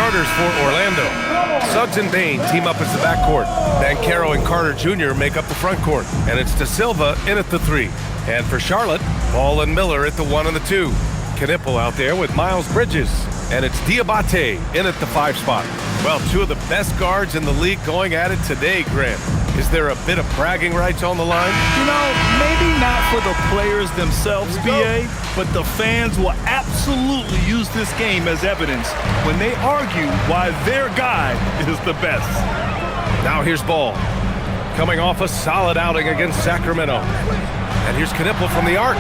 starters for Orlando. Suggs and Bane team up as the backcourt. Banchero and Carter Jr. make up the front court. And it's De Silva in at the 3. And for Charlotte, Ball and Miller at the 1 and the 2. Knipple out there with Miles Bridges. And it's Diabate in at the 5 spot. Well, 2 of the best guards in the league going at it today, Grant. Is there a bit of bragging rights on the line? You know, maybe not for the players themselves, BA, but the fans will absolutely use this game as evidence when they argue why their guy is the best. Now here's Ball, coming off a solid outing against Sacramento. And here's Knipple from the arc.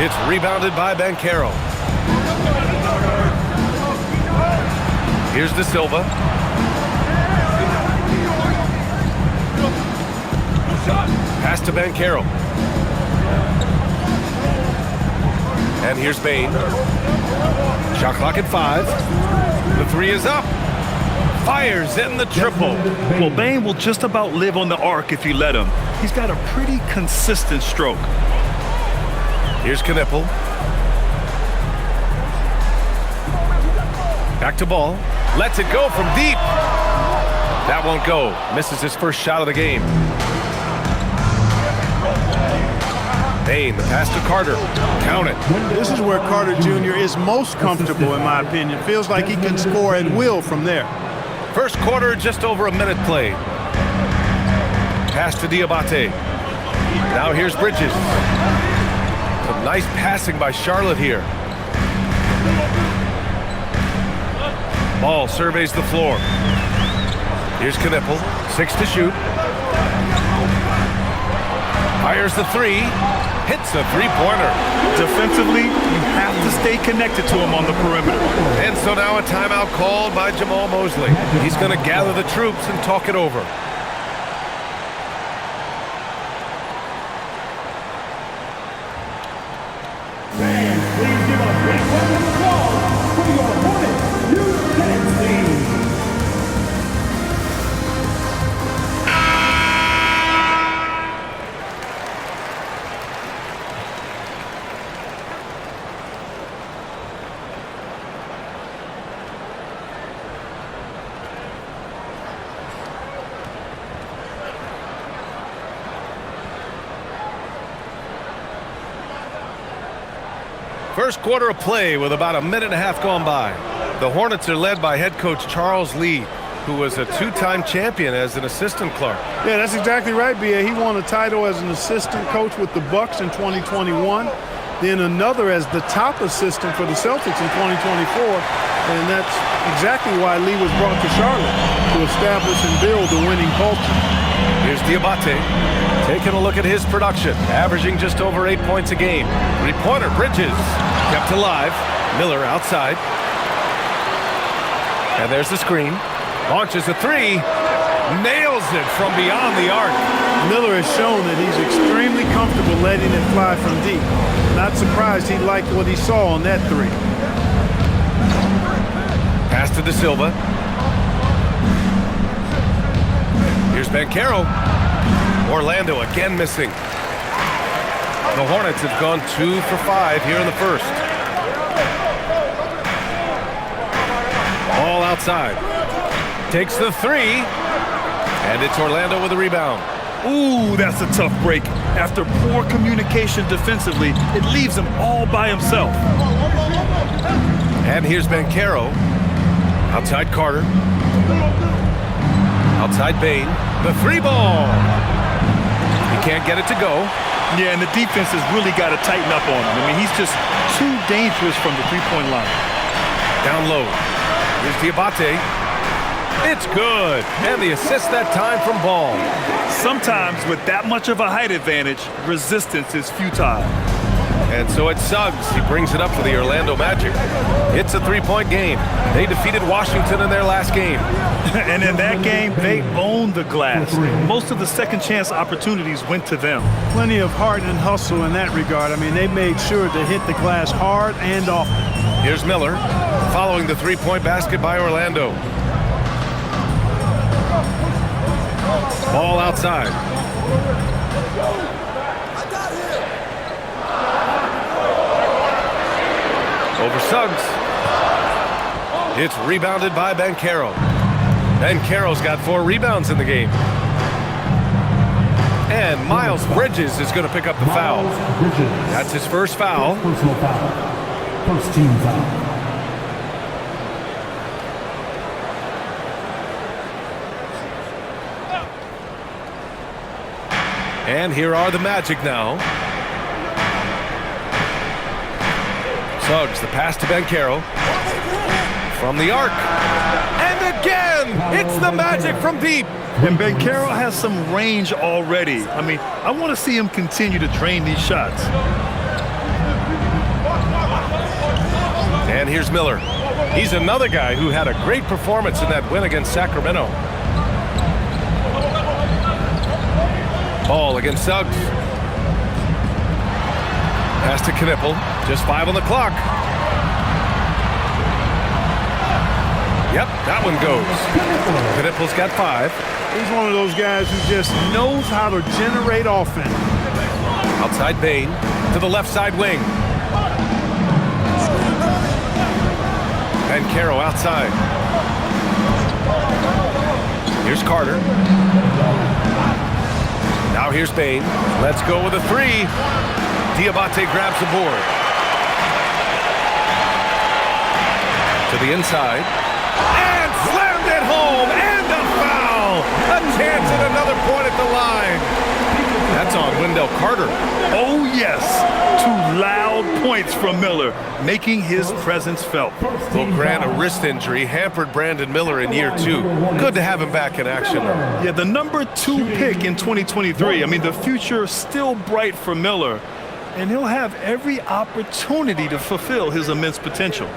It's rebounded by Banchero. Here's De Silva. Pass to Banchero. And here's Bane. Shot clock at 5. The 3 is up. Fires in the triple. Well, Bane will just about live on the arc if you let him. He's got a pretty consistent stroke. Here's Knipple. Back to Ball. Lets it go from deep. That won't go. Misses his first shot of the game. Bane, the pass to Carter. Count it. This is where Carter Jr. is most comfortable, in my opinion. Feels like he can score at will from there. First quarter, just over a minute played. Pass to Diabate. Now here's Bridges. Some nice passing by Charlotte here. Ball surveys the floor. Here's Knipple. 6 to shoot. Fires the 3. Hits a three-pointer. Defensively, you have to stay connected to him on the perimeter. And so now a timeout called by Jamal Mosley. He's going to gather the troops and talk it over. Please give a big round of applause for your Hornets new tennis team. First quarter of play with about a minute and a half gone by. The Hornets are led by head coach Charles Lee, who was a 2-time champion as an assistant Clark. Yeah, that's exactly right, B.A. He won a title as an assistant coach with the Bucks in 2021, then another as the top assistant for the Celtics in 2024, and that's exactly why Lee was brought to Charlotte, to establish and build a winning culture. Here's Diabate, taking a look at his production, averaging just over 8 points a game. Three-pointer, Bridges, kept alive. Miller outside. And there's the screen. Launches a 3. Nails it from beyond the arc. Miller has shown that he's extremely comfortable letting it fly from deep. Not surprised he liked what he saw on that 3. Pass to De Silva. Here's Banchero. Orlando again missing. The Hornets have gone 2 for 5 here in the first. Ball outside. Takes the 3. And it's Orlando with a rebound. Ooh, that's a tough break. After poor communication defensively, it leaves him all by himself. And here's Banchero. Outside Carter. Outside Bane. The 3 ball. He can't get it to go. Yeah, and the defense has really got to tighten up on him. I mean, he's just too dangerous from the three-point line. Down low. Here's Diabate. It's good. And the assist that time from Ball. Sometimes with that much of a height advantage, resistance is futile. And so it's Suggs. He brings it up for the Orlando Magic. It's a three-point game. They defeated Washington in their last game. And in that game, they owned the glass. Most of the second chance opportunities went to them. Plenty of heart and hustle in that regard. I mean, they made sure to hit the glass hard and often. Here's Miller following the three-point basket by Orlando. Ball outside. Over Suggs. It's rebounded by Banchero. Banchero's got 4 rebounds in the game. And Miles Bridges is going to pick up the foul. That's his first foul. Personal foul. First team foul. And here are the Magic now. Suggs, the pass to Banchero. From the arc. And again, it's the Magic from deep. And Banchero has some range already. I mean, I want to see him continue to drain these shots. And here's Miller. He's another guy who had a great performance in that win against Sacramento. Ball against Suggs. Pass to Knipple. Just 5 on the clock. Yep, that one goes. Knipple's got 5. He's one of those guys who just knows how to generate offense. Outside Bane to the left side wing. Banchero outside. Here's Carter. Now here's Bane. Let's go with a 3. Diabate grabs the board. To the inside. And slammed it home. And a foul. A chance at another point at the line. That's on Wendell Carter. Oh, yes. 2 loud points from Miller, making his presence felt. Well, Grant, a wrist injury hampered Brandon Miller in year 2. Good to have him back in action, though. Yeah, the number 2 pick in 2023. I mean, the future still bright for Miller, and he'll have every opportunity to fulfill his immense potential.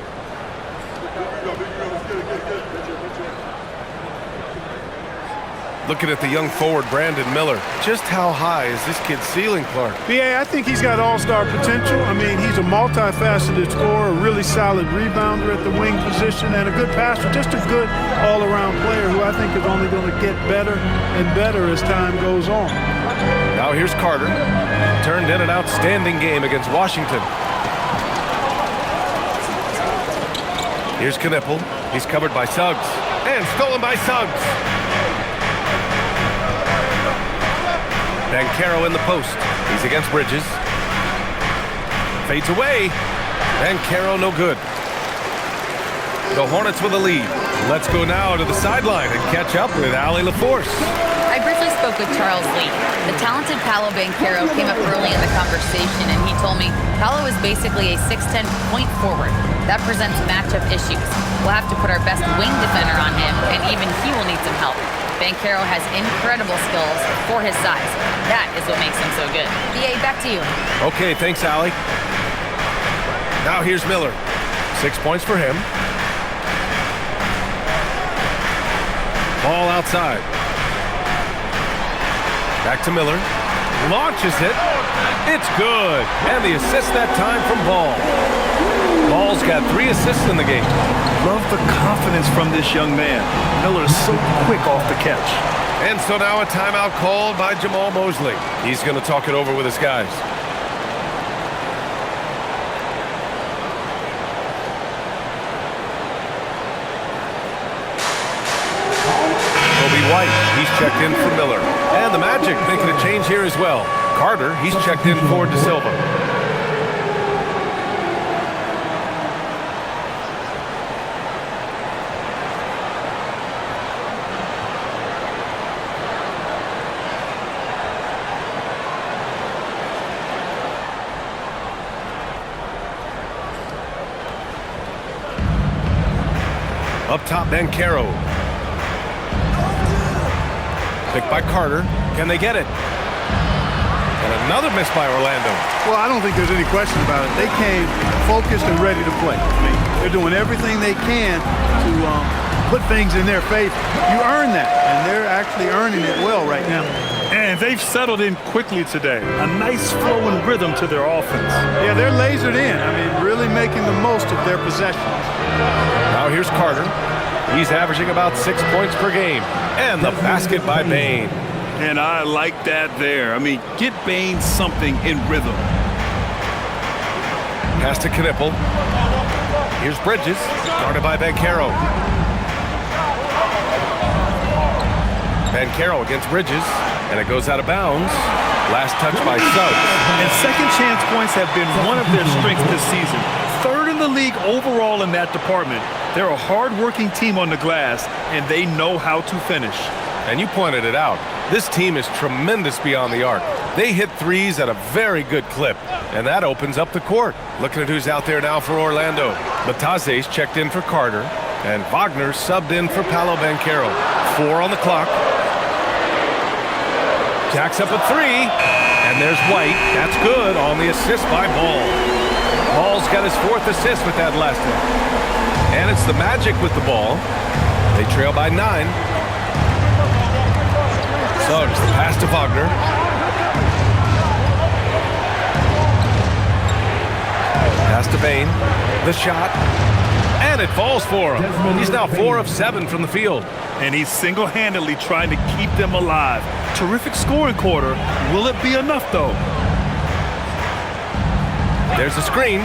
Looking at the young forward, Brandon Miller. Just how high is this kid's ceiling, Clark? Yeah, I think he's got all-star potential. I mean, he's a multifaceted scorer, a really solid rebounder at the wing position, and a good passer. Just a good all-around player who I think is only going to get better and better as time goes on. Now here's Carter. Turned in an outstanding game against Washington. Here's Knipple. He's covered by Suggs. And stolen by Suggs. Banchero in the post. He's against Bridges. Fades away. Banchero no good. The Hornets with a lead. Let's go now to the sideline and catch up with Allie LaForce. I briefly spoke with Charles Lee. The talented Paolo Banchero came up early in the conversation, and he told me Paolo is basically a 6'10" point forward. That presents matchup issues. We'll have to put our best wing defender on him, and even he will need some help. Banchero has incredible skills for his size. That is what makes him so good. BA, back to you. Okay, thanks, Allie. Now here's Miller. 6 points for him. Ball outside. Back to Miller. Launches it. It's good. And the assist that time from Ball. Ball's got 3 assists in the game. Love the confidence from this young man. Miller is so quick off the catch. And so now a timeout called by Jamal Mosley. He's going to talk it over with his guys. Kobe White, he's checked in for Miller. And the Magic making a change here as well. Carter, he's checked in for De Silva. Up top, Banchero. Picked by Carter. Can they get it? And another miss by Orlando. Well, I don't think there's any question about it. They came focused and ready to play. I mean, they're doing everything they can to put things in their favor. You earn that, and they're actually earning it well right now. And they've settled in quickly today. A nice flow and rhythm to their offense. Yeah, they're lasered in. I mean, really making the most of their possessions. Now here's Carter. He's averaging about 6 points per game. And the basket by Bane. And I like that there. I mean, get Bane something in rhythm. Pass to Knipple. Here's Bridges, guarded by Banchero. Banchero against Bridges, and it goes out of bounds. Last touch by Suggs. And second chance points have been one of their strengths this season. Third in the league overall in that department. They're a hard-working team on the glass, and they know how to finish. And you pointed it out. This team is tremendous beyond the arc. They hit threes at a very good clip, and that opens up the court. Looking at who's out there now for Orlando. Bataze's checked in for Carter, and Wagner subbed in for Paolo Banchero. 4 on the clock. Jacks up a 3, and there's White. That's good on the assist by Ball. Ball's got his 4th assist with that last one. And it's the Magic with the ball. They trail by 9. Suggs, the pass to Wagner. Pass to Bane. The shot. And it falls for him. He's now 4 of 7 from the field. And he's single-handedly trying to keep them alive. Terrific scoring quarter. Will it be enough, though? There's a screen.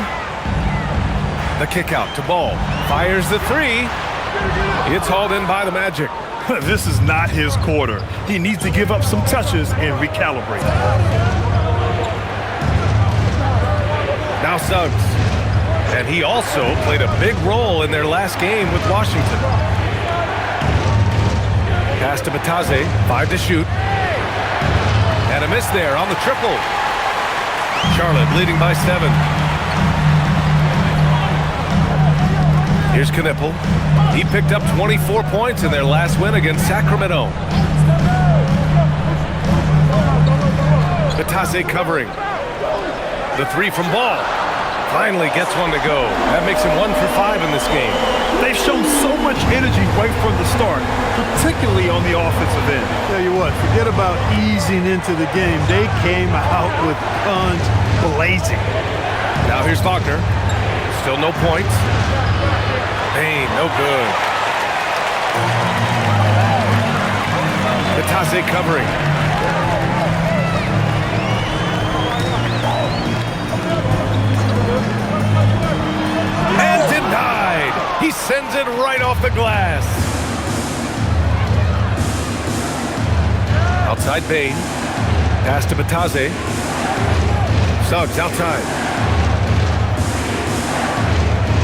The kick out to Ball. Fires the 3. It's hauled in by the Magic. This is not his quarter. He needs to give up some touches and recalibrate. Now Suggs. And he also played a big role in their last game with Washington. Pass to Bataze, 5 to shoot. And a miss there on the triple. Charlotte leading by 7. Here's Knipple. He picked up 24 points in their last win against Sacramento. Bataze covering. The 3 from Ball. Finally gets one to go. That makes him 1 for 5 in this game. They've shown so much energy right from the start, particularly on the offensive end. Tell you what, forget about easing into the game. They came out with guns blazing. Now here's Wagner. Still no points. Bane, no good. Bataze covering. And denied. He sends it right off the glass. Outside Bane. Pass to Bataze. Suggs outside.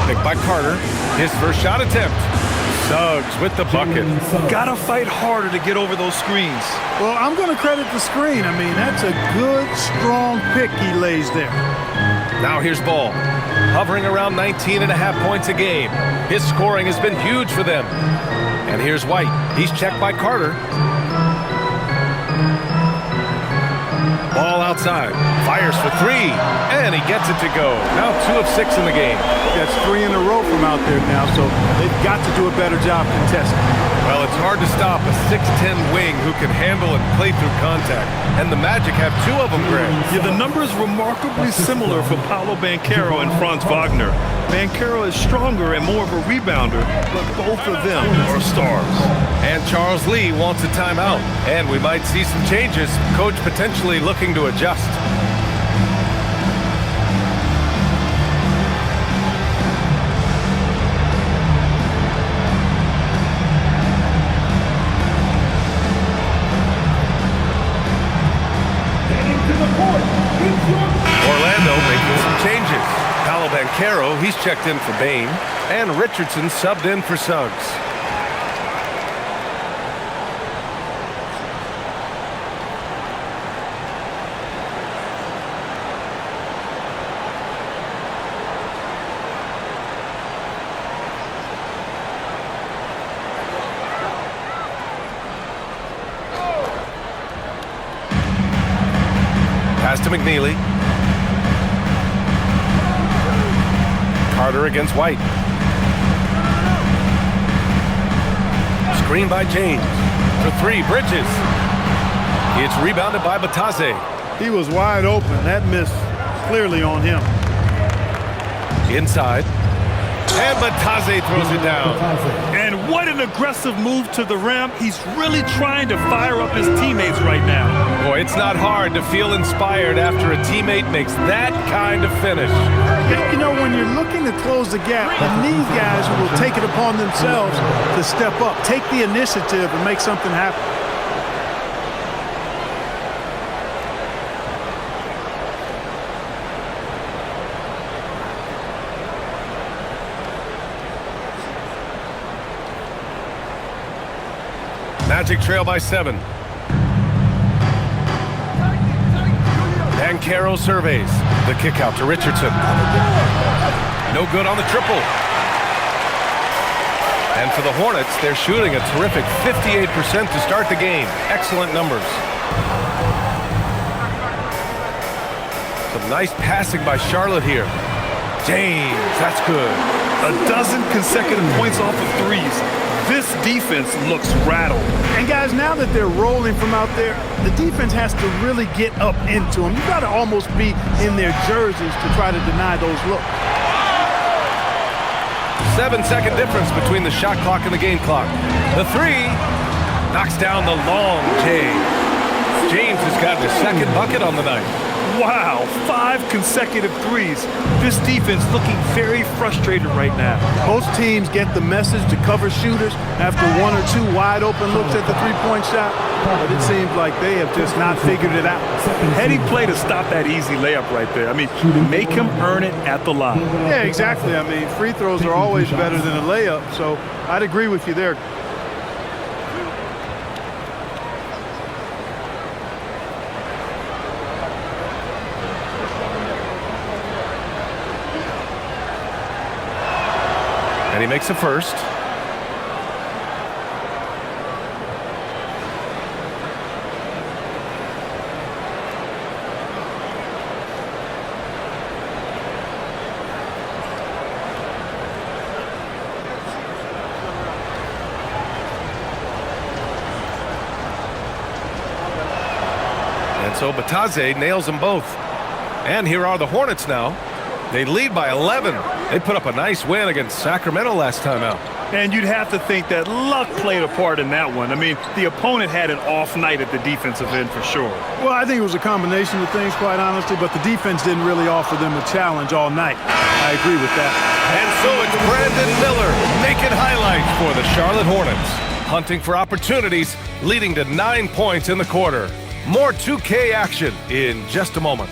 Picked by Carter. His first shot attempt. Suggs with the bucket. Gotta fight harder to get over those screens. Well, I'm going to credit the screen. I mean, that's a good, strong pick he lays there. Now here's Ball. Hovering around 19.5 points a game. His scoring has been huge for them. And here's White. He's checked by Carter. Ball outside. Fires for 3. And he gets it to go. Now 2 of 6 in the game. That's 3 in a row from out there now, so they've got to do a better job contesting. Well, it's hard to stop a 6'10 wing who can handle and play through contact. And the Magic have 2 of them, Greg. Yeah, the numbers remarkably similar for Paolo Banchero and Franz Wagner. Banchero is stronger and more of a rebounder, but both of them are stars. And Charles Lee wants a timeout. And we might see some changes. Coach potentially looking to adjust. Orlando making some changes. Paolo Banchero, he's checked in for Bane. And Richardson subbed in for Suggs. Pass to McNeely. Carter against White. Screen by James. For 3, Bridges. It's rebounded by Bataze. He was wide open. That miss clearly on him. Inside. And Bataze throws it down. And what an aggressive move to the rim. He's really trying to fire up his teammates right now. Boy, Boy, it's not hard to feel inspired after a teammate makes that kind of finish. You know, when you're looking to close the gap, you need guys who will take it upon themselves to step up, take the initiative, and make something happen. Magic trail by 7. And Caro surveys. The kick out to Richardson. No good on the triple. And for the Hornets, they're shooting a terrific 58% to start the game. Excellent numbers. Some nice passing by Charlotte here. James, that's good. A dozen consecutive points off of threes. This defense looks rattled. And guys, now that they're rolling from out there, the defense has to really get up into them. You've got to almost be in their jerseys to try to deny those looks. 7-second difference between the shot clock and the game clock. The three knocks down the long J. James has got his second bucket on the night. Wow, 5 consecutive threes. This defense looking very frustrated right now. Most teams get the message to cover shooters after 1 or 2 wide open looks at the three-point shot, but it seems like they have just not figured it out. Heady play to stop that easy layup right there. I mean, make him earn it at the line. Yeah, exactly. I mean, free throws are always better than a layup, so I'd agree with you there. And he makes a first. And so Batadze nails them both. And here are the Hornets now. They lead by 11. They put up a nice win against Sacramento last time out. And you'd have to think that luck played a part in that one. I mean, the opponent had an off night at the defensive end for sure. Well, I think it was a combination of things, quite honestly, but the defense didn't really offer them a challenge all night. I agree with that. And so it's Brandon Miller making highlights for the Charlotte Hornets. Hunting for opportunities, leading to 9 points in the quarter. More 2K action in just a moment.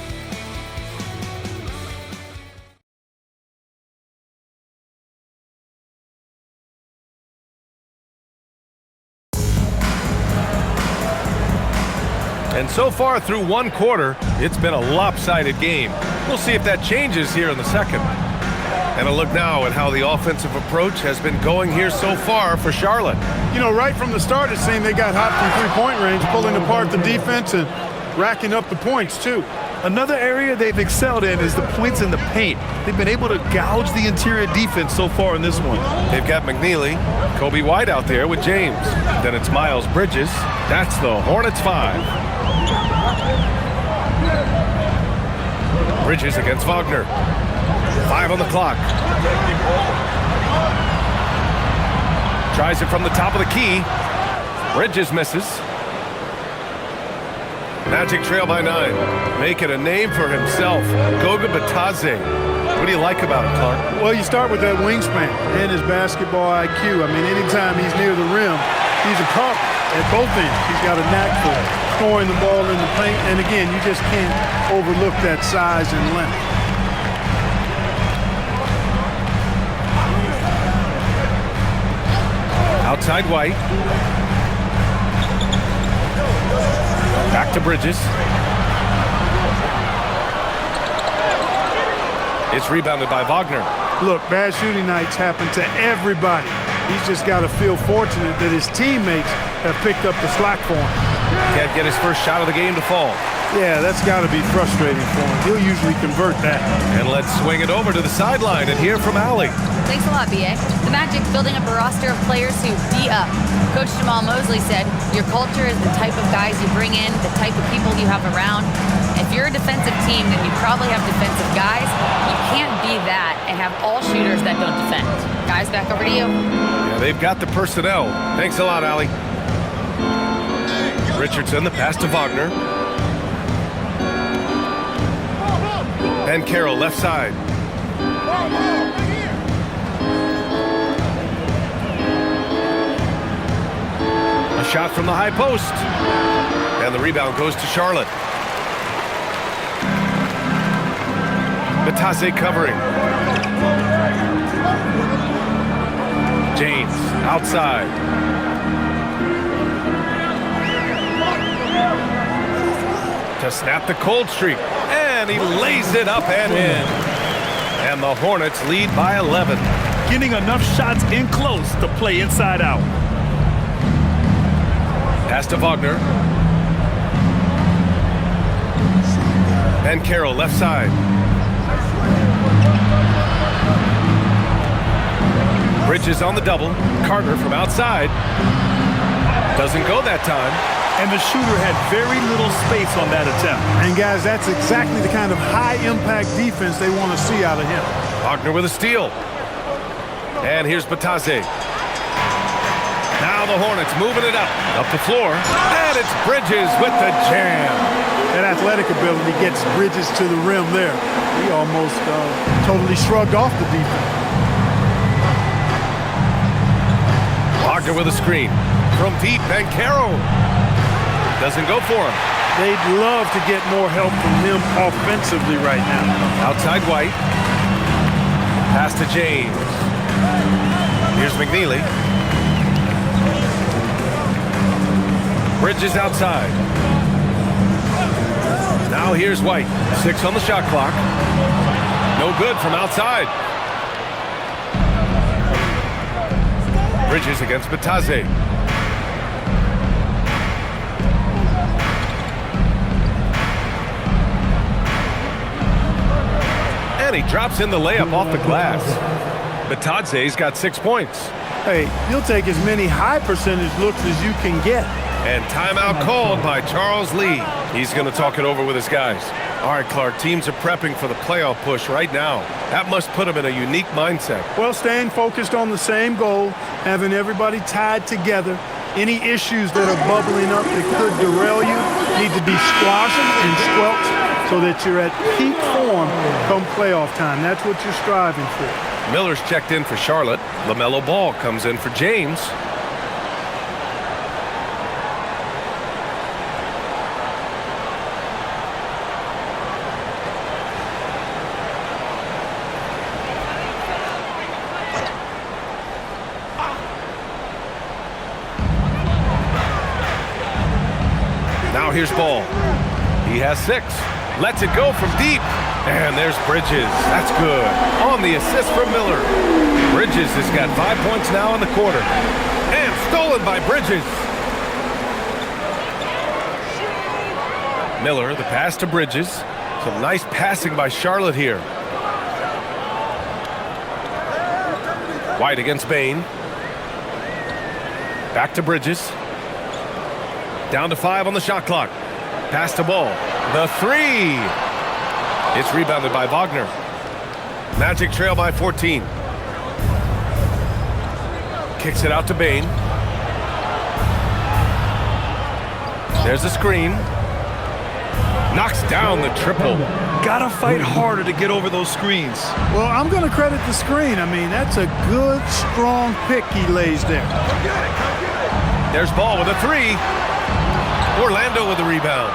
And so far through one quarter, it's been a lopsided game. We'll see if that changes here in the second. And a look now at how the offensive approach has been going here so far for Charlotte. You know, right from the start, it seemed they got hot from three-point range, pulling apart the defense and racking up the points, too. Another area they've excelled in is the points in the paint. They've been able to gouge the interior defense so far in this one. They've got McNeely, Kobe White out there with James. Then it's Miles Bridges. That's the Hornets 5. Bridges against Wagner. 5 on the clock. Tries it from the top of the key. Bridges misses. Magic trail by 9. Making a name for himself. Goga Batadze. What do you like about him, Clark? Well, you start with that wingspan and his basketball IQ. I mean, anytime he's near the rim, he's a problem at both ends. He's got a knack for scoring the ball in the paint. And again, you just can't overlook that size and length. Outside White. Back to Bridges. It's rebounded by Wagner. Look, bad shooting nights happen to everybody. He's just got to feel fortunate that his teammates have picked up the slack for him. Can't get his first shot of the game to fall. Yeah, that's got to be frustrating for him. He'll usually convert that. And let's swing it over to the sideline and hear from Allie. Thanks a lot, B.A. The Magic building up a roster of players who D up. Coach Jamal Mosley said, your culture is the type of guys you bring in, the type of people you have around. If you're a defensive team, then you probably have defensive guys. You can't be that and have all shooters that don't defend. Guys, back over to you. Yeah, they've got the personnel. Thanks a lot, Allie. Richardson, the pass to Wagner. Carroll left side. A shot from the high post. And the rebound goes to Charlotte. Matase covering. James outside. To snap the cold streak. And he lays it up and in. And the Hornets lead by 11. Getting enough shots in close to play inside out. Pass to Wagner. And Carroll left side. Bridges on the double. Carter from outside. Doesn't go that time. And the shooter had very little space on that attempt. And guys, that's exactly the kind of high-impact defense they want to see out of him. Wagner with a steal. And here's Matase. Now the Hornets moving it up the floor. And it's Bridges with the jam. That athletic ability gets Bridges to the rim there. He almost totally shrugged off the defense. Wagner with a screen. From deep, and Carroll doesn't go for him. They'd love to get more help from him offensively right now. Outside White. Pass to James. Here's McNeely. Bridges outside. Now here's White. 6 on the shot clock. No good from outside. Bridges against Matase. And he drops in the layup off the glass. Batase's got 6 points. Hey, you'll take as many high percentage looks as you can get. And timeout called by Charles Lee. He's going to talk it over with his guys. All right, Clark, teams are prepping for the playoff push right now. That must put them in a unique mindset. Well, staying focused on the same goal, having everybody tied together. Any issues that are bubbling up that could derail you need to be squashed and squelched so that you're at peak form come playoff time. That's what you're striving for. Miller's checked in for Charlotte. LaMelo Ball comes in for James. Now here's Ball. He has 6. Lets it go from deep. And there's Bridges. That's good. On the assist from Miller. Bridges has got 5 points now in the quarter. And stolen by Bridges. Miller, the pass to Bridges. Some nice passing by Charlotte here. White against Bain. Back to Bridges. Down to 5 on the shot clock. Pass to Ball. The 3. It's rebounded by Wagner. Magic trail by 14. Kicks it out to Bain. There's a screen. Knocks down the triple. Gotta fight harder to get over those screens. Well, I'm going to credit the screen. I mean, that's a good, strong pick he lays there. There's Ball with a 3. Orlando with the rebound.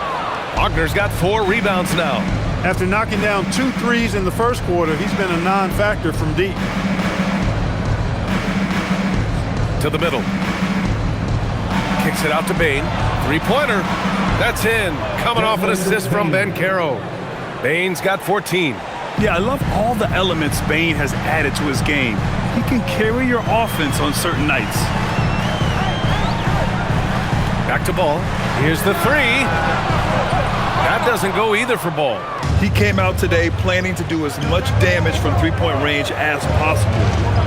Wagner's got 4 rebounds now. After knocking down 2 threes in the first quarter, he's been a non-factor from deep. To the middle. Kicks it out to Bain. 3-pointer. That's in. Coming off an assist from Carroll. Bain's got 14. Yeah, I love all the elements Bain has added to his game. He can carry your offense on certain nights. Back to Ball. Here's the 3. That doesn't go either for Ball. He came out today planning to do as much damage from three-point range as possible.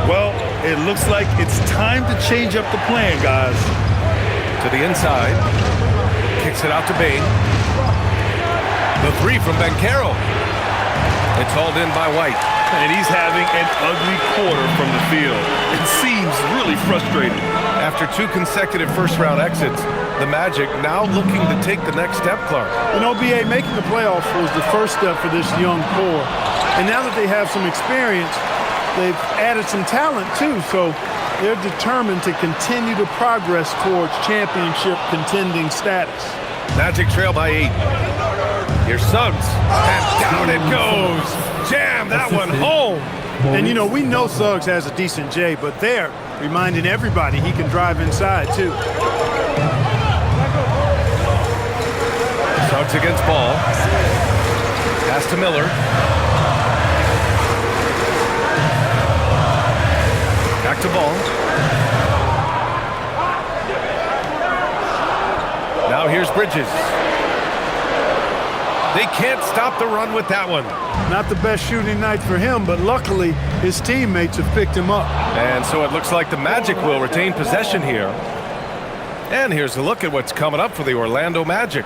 Well, it looks like it's time to change up the plan, guys. To the inside. Kicks it out to Bain. The 3 from Carroll. It's hauled in by White. And he's having an ugly quarter from the field. It seems really frustrating. After 2 consecutive first-round exits, the Magic now looking to take the next step, Clark. You know, BA, making the playoffs was the first step for this young core. And now that they have some experience, they've added some talent, too. So they're determined to continue to progress towards championship contending status. Magic trail by 8. Here's Suggs, and down it goes. Jam that one home. And, you know, we know Suggs has a decent J, but they're reminding everybody he can drive inside, too. Suggs against Ball. Pass to Miller. Back to Ball. Now here's Bridges. They can't stop the run with that one. Not the best shooting night for him, but luckily his teammates have picked him up. And so it looks like the Magic will retain possession here. And here's a look at what's coming up for the Orlando Magic.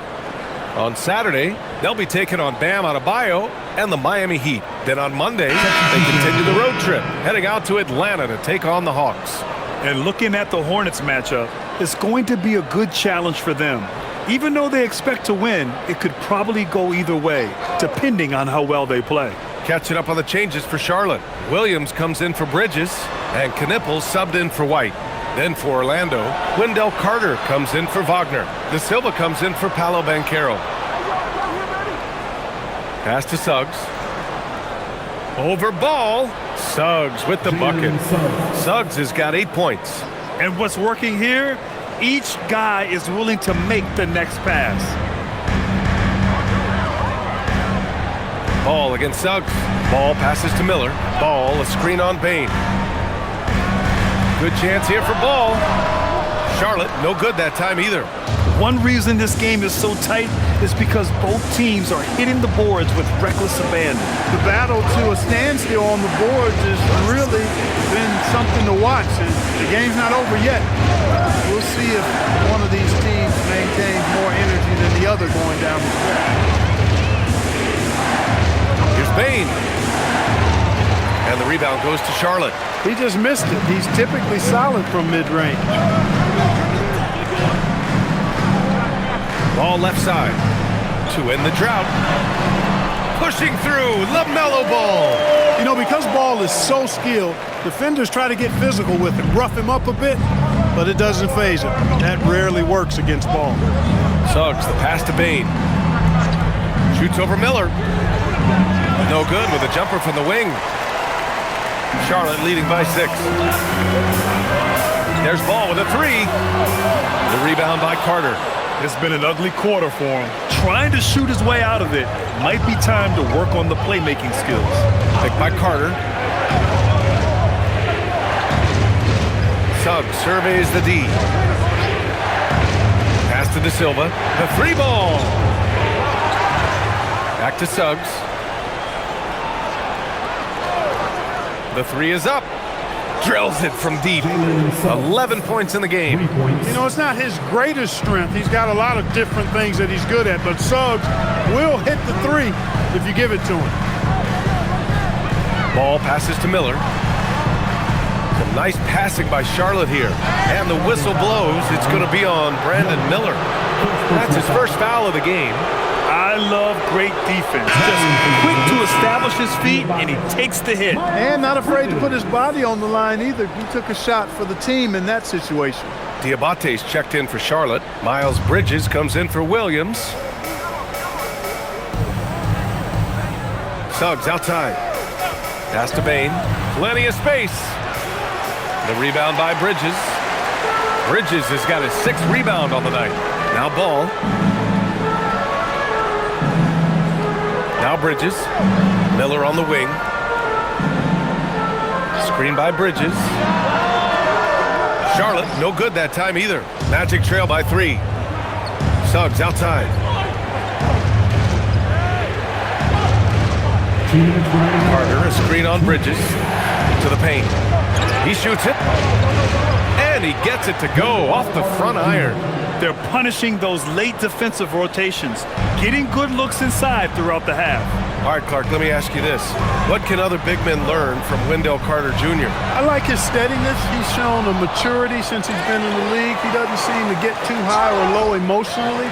On Saturday, they'll be taking on Bam Adebayo and the Miami Heat. Then on Monday, they continue the road trip, heading out to Atlanta to take on the Hawks. And looking at the Hornets matchup, it's going to be a good challenge for them. Even though they expect to win, it could probably go either way, depending on how well they play. Catching up on the changes for Charlotte. Williams comes in for Bridges, and Knippel subbed in for White. Then for Orlando, Wendell Carter comes in for Wagner. De Silva comes in for Paolo Banchero. Pass to Suggs. Over Ball. Suggs with the bucket. Suggs has got 8 points. And what's working here? Each guy is willing to make the next pass. Ball against Suggs. Ball passes to Miller. Ball, a screen on Bane. Good chance here for Ball. Charlotte, no good that time either. One reason this game is so tight is because both teams are hitting the boards with reckless abandon. The battle to a standstill on the boards has really been something to watch, and the game's not over yet. We'll see if one of these teams maintains more energy than the other going down the stretch. Here's Bane. And the rebound goes to Charlotte. He just missed it. He's typically solid from mid-range. Ball left side to end the drought. Pushing through, LaMelo Ball. You know, because Ball is so skilled, defenders try to get physical with him, rough him up a bit, but it doesn't faze him. That rarely works against Ball. Suggs, the pass to Bane. Shoots over Miller. No good with a jumper from the wing. Charlotte leading by 6. There's Ball with a 3. The rebound by Carter. It's been an ugly quarter for him. Trying to shoot his way out of it. Might be time to work on the playmaking skills. Picked by Carter. Suggs surveys the D. Pass to De Silva. The 3 ball. Back to Suggs. The 3 is up. Drills it from deep. 11 points in the game. You know, it's not his greatest strength. He's got a lot of different things that he's good at, but Suggs will hit the 3 if you give it to him. Ball passes to Miller. Some nice passing by Charlotte here. And the whistle blows. It's going to be on Brandon Miller. That's his first foul of the game. I love great defense. Just quick to establish his feet, and he takes the hit. And not afraid to put his body on the line either. He took a shot for the team in that situation. Diabate's checked in for Charlotte. Miles Bridges comes in for Williams. Suggs outside. Pass to Bane. Plenty of space. The rebound by Bridges. Bridges has got his 6th rebound on the night. Now Ball. Now Bridges. Miller on the wing. Screen by Bridges. Charlotte, no good that time either. Magic trail by 3. Suggs outside. Carter, a screen on Bridges. To the paint. He shoots it. And And he gets it to go off the front iron. They're punishing those late defensive rotations, getting good looks inside throughout the half. All right, Clark, let me ask you this. What can other big men learn from Wendell Carter Jr.? I like his steadiness. He's shown a maturity since he's been in the league. He doesn't seem to get too high or low emotionally.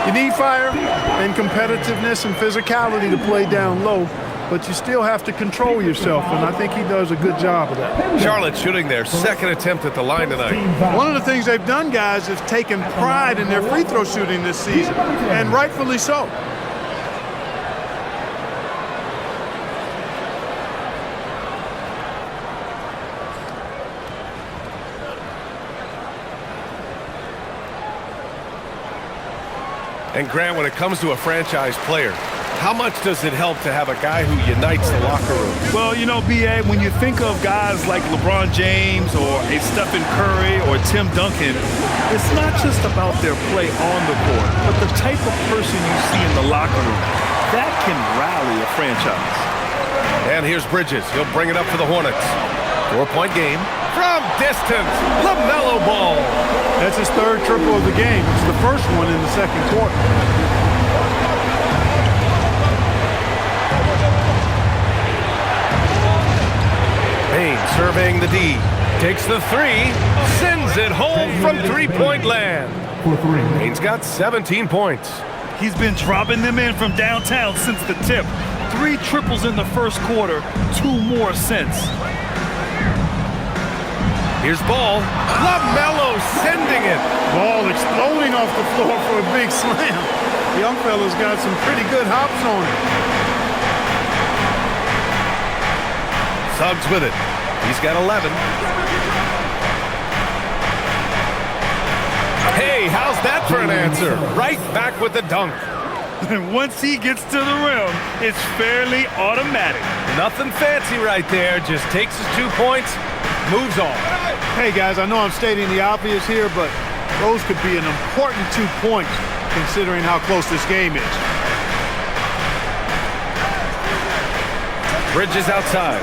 You need fire and competitiveness and physicality to play down low, but you still have to control yourself, and I think he does a good job of that. Charlotte shooting their second attempt at the line tonight. One of the things they've done, guys, is taken pride in their free throw shooting this season, and rightfully so. And Grant, when it comes to a franchise player, how much does it help to have a guy who unites the locker room? Well, you know, B.A., when you think of guys like LeBron James or a Stephen Curry or Tim Duncan, it's not just about their play on the court, but the type of person you see in the locker room. That can rally a franchise. And here's Bridges. He'll bring it up for the Hornets. 4-point game. From distance, LaMelo Ball. That's his third triple of the game. It's the first one in the second quarter. Payne surveying the D. Takes the three. Sends it home from three-point land. Payne's got 17 points. He's been dropping them in from downtown since the tip. 3 triples in the first quarter, 2 more since. Here's Ball. LaMelo sending it. Ball exploding off the floor for a big slam. Young fella's got some pretty good hops on him. Suggs with it. He's got 11. Hey, how's that for an answer? Right back with the dunk. And once he gets to the rim, it's fairly automatic. Nothing fancy right there. Just takes his 2 points, moves on. Hey, guys, I know I'm stating the obvious here, but those could be an important 2 points considering how close this game is. Bridges outside.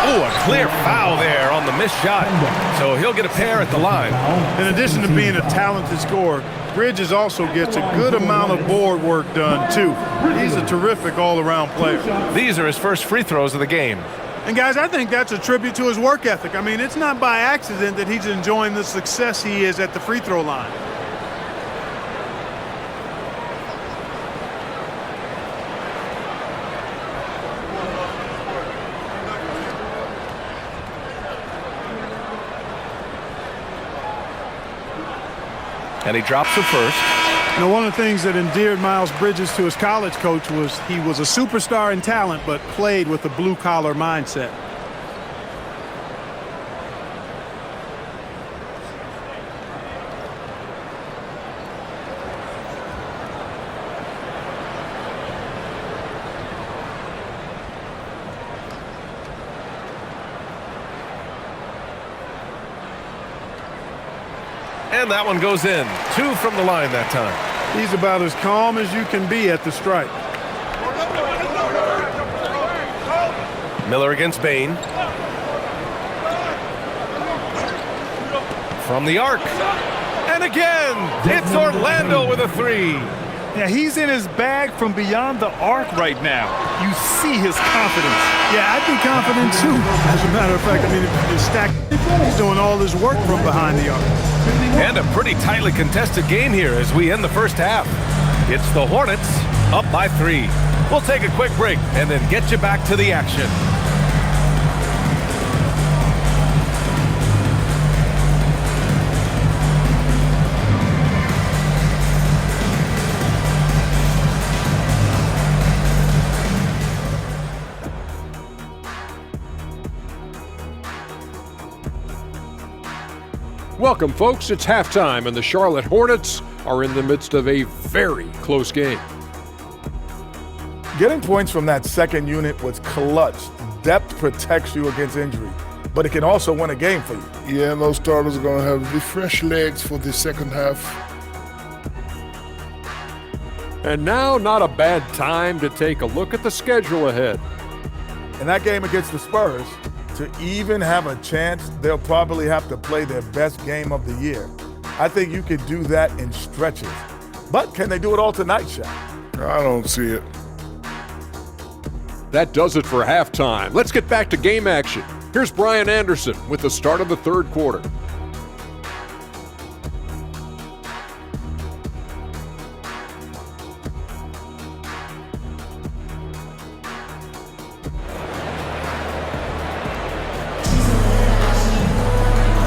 Oh, a clear foul there on the missed shot. So he'll get a pair at the line. In addition to being a talented scorer, Bridges also gets a good amount of board work done, too. He's a terrific all-around player. These are his first free throws of the game. And, guys, I think that's a tribute to his work ethic. I mean, it's not by accident that he's enjoying the success he is at the free throw line. And he drops the first. You know, one of the things that endeared Miles Bridges to his college coach was he was a superstar in talent, but played with a blue-collar mindset. And that one goes in. 2 from the line that time. He's about as calm as you can be at the strike. Miller against Bain. From the arc. And again, it's Orlando with a 3. Yeah, he's in his bag from beyond the arc right now. You see his confidence. Yeah, I'd be confident too. As a matter of fact, I mean, if you stack, he's doing all his work from behind the arc. And a pretty tightly contested game here as we end the first half. It's the Hornets up by 3. We'll take a quick break and then get you back to the action. Welcome, folks. It's halftime, and the Charlotte Hornets are in the midst of a very close game. Getting points from that second unit was clutch. Depth protects you against injury, but it can also win a game for you. Yeah, those starters are going to have refreshed legs for the second half. And now, not a bad time to take a look at the schedule ahead. In that game against the Spurs, To even have a chance, they'll probably have to play their best game of the year. I think you could do that in stretches. But can they do it all tonight, Shaq? I don't see it. That does it for halftime. Let's get back to game action. Here's Brian Anderson with the start of the third quarter.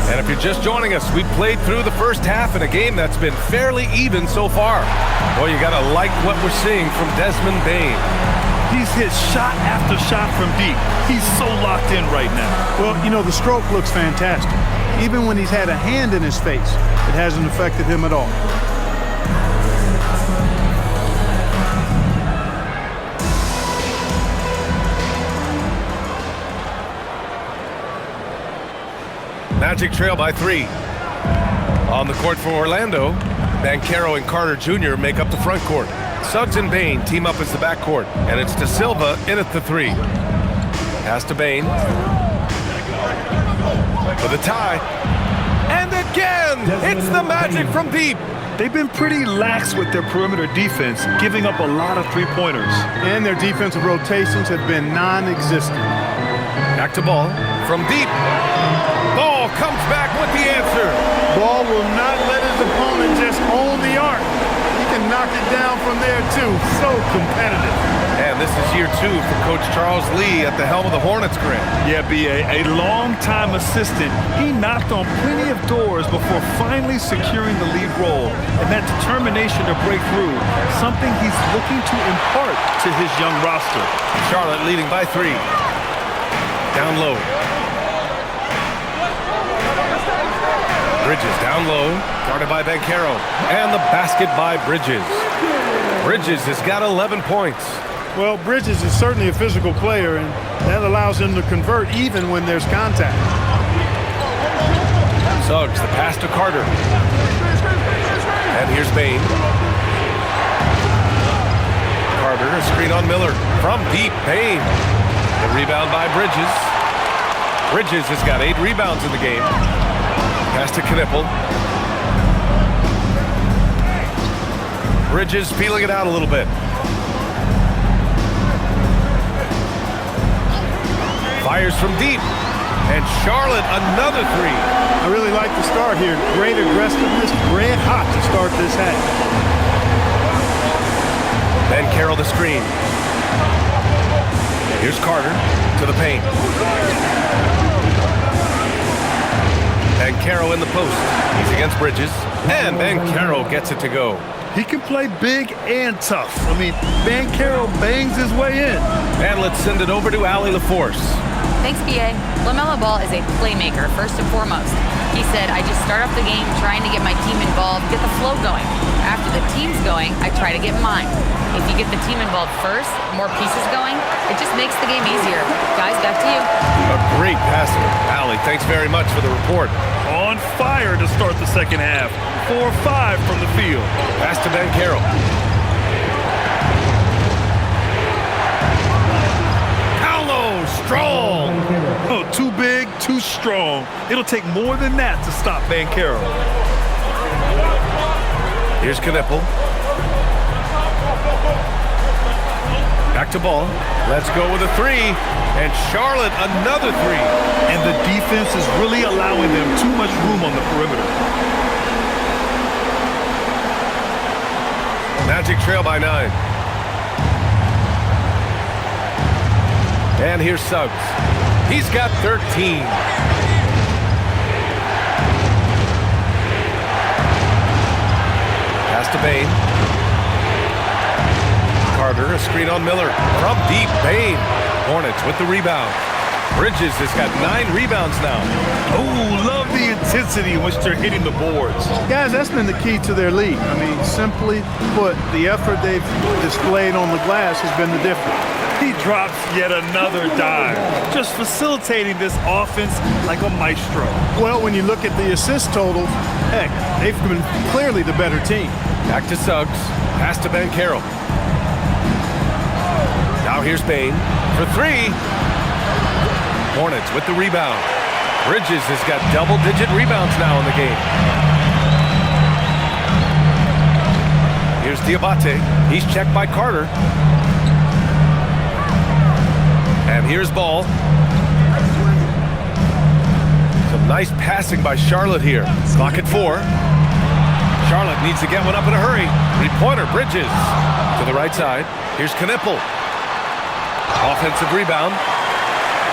And if you're just joining us, we played through the first half in a game that's been fairly even so far. Boy, you gotta like what we're seeing from Desmond Bane. He's hit shot after shot from deep. He's so locked in right now. Well, you know, the stroke looks fantastic. Even when he's had a hand in his face, it hasn't affected him at all. Magic trail by 3. On the court for Orlando, Banchero and Carter Jr. make up the front court. Suggs and Bane team up as the backcourt, and it's De Silva in at the 3. Pass to Bane. For the tie. And again, it's the Magic from deep. They've been pretty lax with their perimeter defense, giving up a lot of three-pointers. And their defensive rotations have been non-existent. Back to Ball from deep. Ball comes back with the answer. Ball will not let his opponent just own the arc. He can knock it down from there, too. So competitive. And this is year 2 for Coach Charles Lee at the helm of the Hornets, Grant. Yeah, B.A., a long-time assistant. He knocked on plenty of doors before finally securing the lead role. And that determination to break through, something he's looking to impart to his young roster. Charlotte leading by 3. Down low. Bridges down low, guarded by Banchero. And the basket by Bridges. Bridges has got 11 points. Well, Bridges is certainly a physical player, and that allows him to convert even when there's contact. Suggs, the pass to Carter. And here's Bane. Carter, a screen on Miller. From deep, Bane. The rebound by Bridges. Bridges has got 8 rebounds in the game. Pass to Knipple. Bridges feeling it out a little bit. Fires from deep. And Charlotte, another 3. I really like the start here. Great aggressiveness, red hot to start this half. Banchero the screen. Here's Carter to the paint. Banchero in the post. He's against Bridges. And Banchero gets it to go. He can play big and tough. I mean, Banchero bangs his way in. And let's send it over to Allie LaForce. Thanks, B.A. LaMelo Ball is a playmaker, first and foremost. He said, I just start off the game trying to get my team involved, get the flow going. After the team's going, I try to get mine. If you get the team involved first, more pieces going, it just makes the game easier. Guys, back to you. A great passer. Allie, thanks very much for the report. On fire to start the second half. 4-5 from the field. Pass to Banchero. Strong. Oh, too big, too strong. It'll take more than that to stop Banchero. Here's Knipple. Back to Ball. Let's go with a 3. And Charlotte, another 3. And the defense is really allowing them too much room on the perimeter. Magic trail by 9. And here's Suggs. He's got 13. Pass to Bane. Carter, a screen on Miller. From deep, Bane. Hornets with the rebound. Bridges has got 9 rebounds now. Oh, love the intensity in which they're hitting the boards. Guys, that's been the key to their lead. I mean, simply put, the effort they've displayed on the glass has been the difference. He drops yet another dive, just facilitating this offense like a maestro. Well, when you look at the assist totals, heck, they've been clearly the better team. Back to Suggs. Pass to Banchero. Now here's Bane for 3. Hornets with the rebound. Bridges has got double-digit rebounds now in the game. Here's Diabate. He's checked by Carter. And here's Ball. Some nice passing by Charlotte here. Clock at 4. Charlotte needs to get one up in a hurry. Three-pointer, Bridges. To the right side. Here's Knipple. Offensive rebound.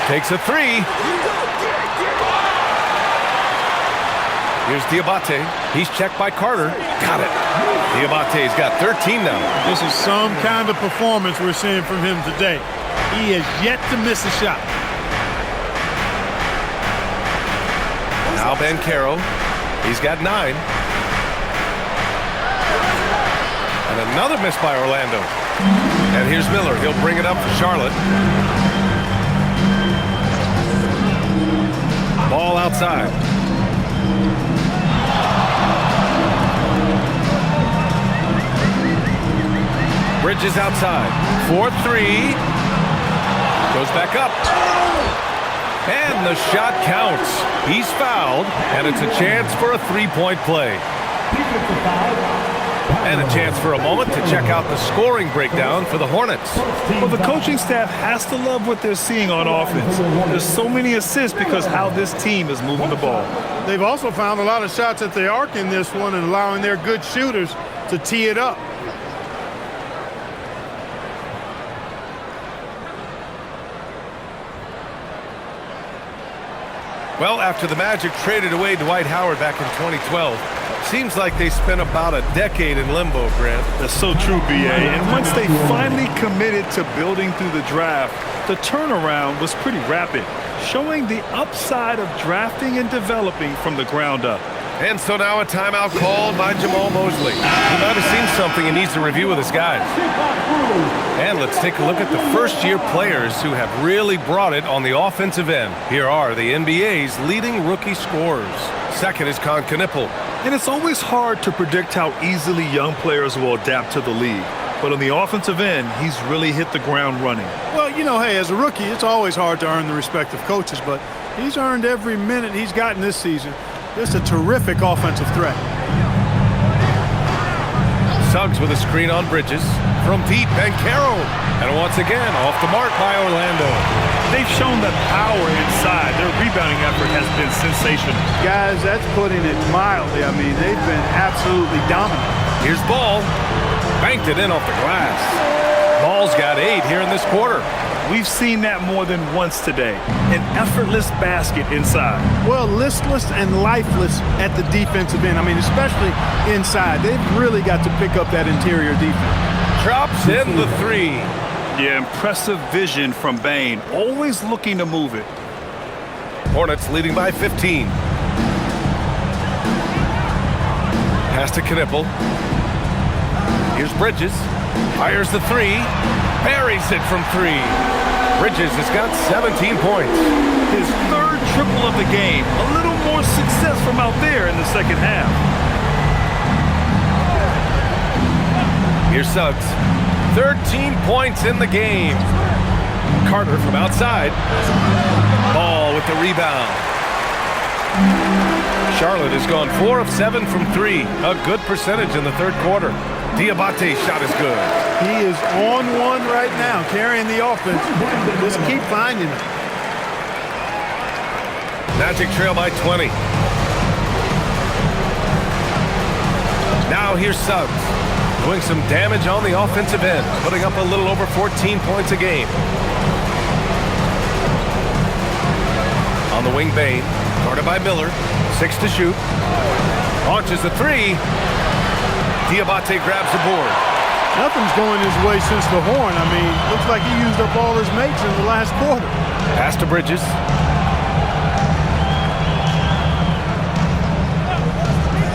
Takes a 3. Here's Diabate. He's checked by Carter. Got it. Diabate's got 13 now. This is some kind of performance we're seeing from him today. He has yet to miss a shot. Now Banchero. He's got 9. And another miss by Orlando. And here's Miller. He'll bring it up for Charlotte. Ball outside. Bridges outside. 4-3. Goes back up. And the shot counts. He's fouled, and it's a chance for a three-point play. And a chance for a moment to check out the scoring breakdown for the Hornets. Well, the coaching staff has to love what they're seeing on offense. There's so many assists because how this team is moving the ball. They've also found a lot of shots at the arc in this one and allowing their good shooters to tee it up. Well, after the Magic traded away Dwight Howard back in 2012, seems like they spent about a decade in limbo, Grant. That's so true, B.A. And once they finally committed to building through the draft, the turnaround was pretty rapid, showing the upside of drafting and developing from the ground up. And so now a timeout called by Jamal Mosley. He might have seen something he needs to review with his guys. And let's take a look at the first-year players who have really brought it on the offensive end. Here are the NBA's leading rookie scorers. Second is Con Knipple. And it's always hard to predict how easily young players will adapt to the league. But on the offensive end, he's really hit the ground running. Well, you know, hey, as a rookie, it's always hard to earn the respect of coaches, but he's earned every minute he's gotten this season. Just a terrific offensive threat. Suggs with a screen on Bridges. From deep, Banchero. And once again, off the mark by Orlando. They've shown that power inside. Their rebounding effort has been sensational. Guys, that's putting it mildly. I mean, they've been absolutely dominant. Here's Ball. Banked it in off the glass. Ball's got 8 here in this quarter. We've seen that more than once today. An effortless basket inside. Well, listless and lifeless at the defensive end. I mean, especially inside. They've really got to pick up that interior defense. Drops in the 3. Yeah, impressive vision from Bane. Always looking to move it. Hornets leading by 15. Pass to Knipple. Here's Bridges. Fires the 3. Buries it from 3. Bridges has got 17 points. His third triple of the game. A little more success from out there in the second half. Here's Suggs. 13 points in the game. Carter from outside. Ball with the rebound. Charlotte has gone 4 of 7 from 3. A good percentage in the third quarter. Diabate's shot is good. He is on one right now, carrying the offense. Just keep finding it. Magic trail by 20. Now here's Suggs, doing some damage on the offensive end, putting up a little over 14 points a game. On the wing, Bane, guarded by Miller, 6 to shoot. Launches the 3. Diabate grabs the board. Nothing's going his way since the horn. I mean, looks like he used up all his mates in the last quarter. Pass to Bridges.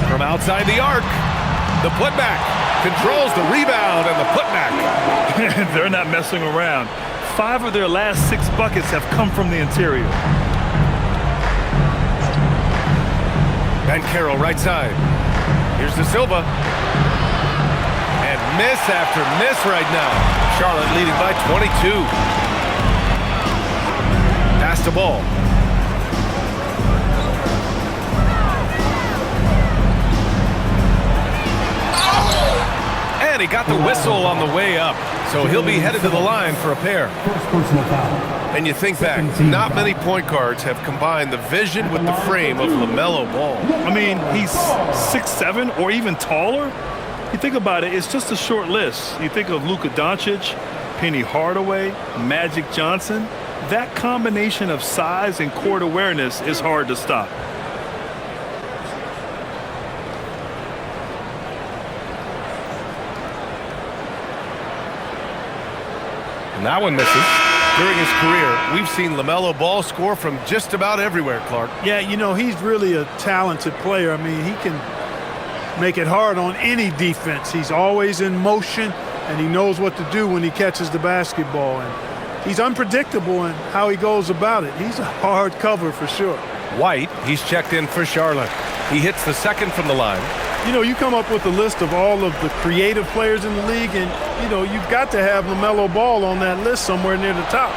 From outside the arc, the putback. Controls the rebound and the putback. They're not messing around. 5 of their last 6 buckets have come from the interior. Banchero right side. Here's De Silva. And miss after miss right now. Charlotte leading by 22. Pass to to Ball. And he got the whistle on the way up, so he'll be headed to the line for a pair. And you think back, not many point guards have combined the vision with the frame of LaMelo Ball. I mean, he's 6'7" or even taller. You think about it, it's just a short list. You think of Luka Doncic, Penny Hardaway, Magic Johnson. That combination of size and court awareness is hard to stop. And that one misses. During his career, we've seen LaMelo Ball score from just about everywhere, Clark. Yeah, you know, he's really a talented player. I mean, he can make it hard on any defense. He's always in motion, and he knows what to do when he catches the basketball. And he's unpredictable in how he goes about it. He's a hard cover for sure. White, he's checked in for Charlotte. He hits the second from the line. You know, you come up with a list of all of the creative players in the league, and, you know, you've got to have LaMelo Ball on that list somewhere near the top.